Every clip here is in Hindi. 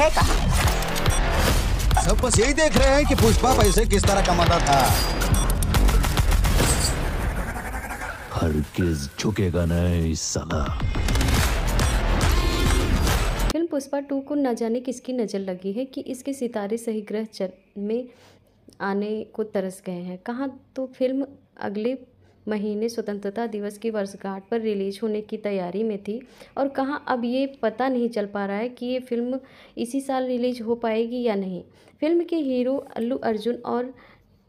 है कहाँ? सब बस यही देख रहे हैं कि पुष्पा पैसे किस तरह कमाता था। हरगिज झुकेगा नहीं साला। फिल्म पुष्पा 2 को न जाने किसकी नज़र लगी है कि इसके सितारे सही ग्रह में आने को तरस गए हैं। कहाँ तो फिल्म अगले महीने स्वतंत्रता दिवस की वर्षगांठ पर रिलीज होने की तैयारी में थी, और कहाँ अब ये पता नहीं चल पा रहा है कि ये फिल्म इसी साल रिलीज हो पाएगी या नहीं। फिल्म के हीरो अल्लू अर्जुन और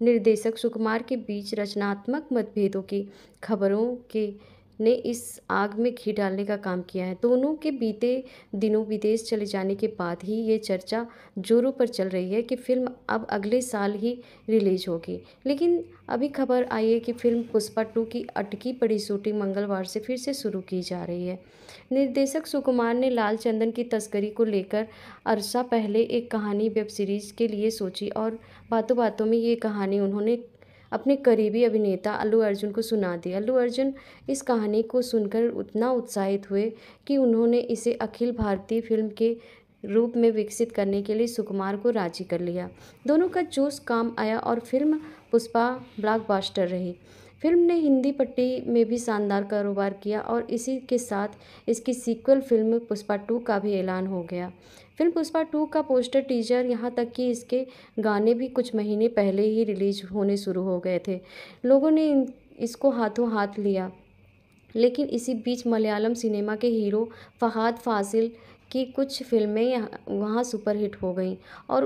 निर्देशक सुकुमार के बीच रचनात्मक मतभेदों की खबरों के ने इस आग में घी डालने का काम किया है। दोनों के बीते दिनों विदेश चले जाने के बाद ही ये चर्चा जोरों पर चल रही है कि फिल्म अब अगले साल ही रिलीज होगी। लेकिन अभी खबर आई है कि फिल्म पुष्पा 2 की अटकी पड़ी शूटिंग मंगलवार से फिर से शुरू की जा रही है। निर्देशक सुकुमार ने लाल चंदन की तस्करी को लेकर अरसा पहले एक कहानी वेब सीरीज़ के लिए सोची, और बातों बातों में ये कहानी उन्होंने अपने करीबी अभिनेता अल्लू अर्जुन को सुना दी। अल्लू अर्जुन इस कहानी को सुनकर उतना उत्साहित हुए कि उन्होंने इसे अखिल भारतीय फिल्म के रूप में विकसित करने के लिए सुकुमार को राजी कर लिया। दोनों का जोश काम आया और फिल्म पुष्पा ब्लॉकबस्टर रही। फिल्म ने हिंदी पट्टी में भी शानदार कारोबार किया और इसी के साथ इसकी सीक्वल फिल्म पुष्पा 2 का भी ऐलान हो गया। फिल्म पुष्पा 2 का पोस्टर, टीजर, यहाँ तक कि इसके गाने भी कुछ महीने पहले ही रिलीज होने शुरू हो गए थे। लोगों ने इसको हाथों हाथ लिया। लेकिन इसी बीच मलयालम सिनेमा के हीरो फहाद फासिल की कुछ फिल्में वहाँ सुपरहिट हो गईं और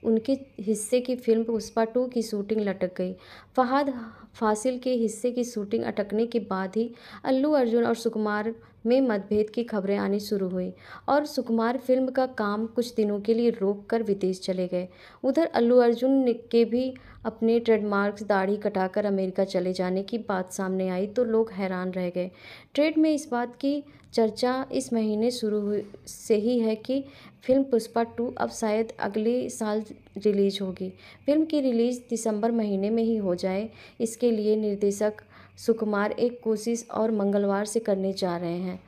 उनके हिस्से की फिल्म पुष्पा 2 की शूटिंग लटक गई। फहाद फासिल के हिस्से की शूटिंग अटकने के बाद ही अल्लू अर्जुन और सुकुमार में मतभेद की खबरें आनी शुरू हुई और सुकुमार फिल्म का काम कुछ दिनों के लिए रोक कर विदेश चले गए। उधर अल्लू अर्जुन के भी अपने ट्रेडमार्क्स दाढ़ी कटाकर अमेरिका चले जाने की बात सामने आई तो लोग हैरान रह गए। ट्रेड में इस बात की चर्चा इस महीने शुरू हुई से ही है कि फिल्म पुष्पा 2 अब शायद अगले साल रिलीज होगी। फिल्म की रिलीज़ दिसंबर महीने में ही हो जाए, इसके लिए निर्देशक सुकुमार एक कोशिश और मंगलवार से करने जा रहे हैं।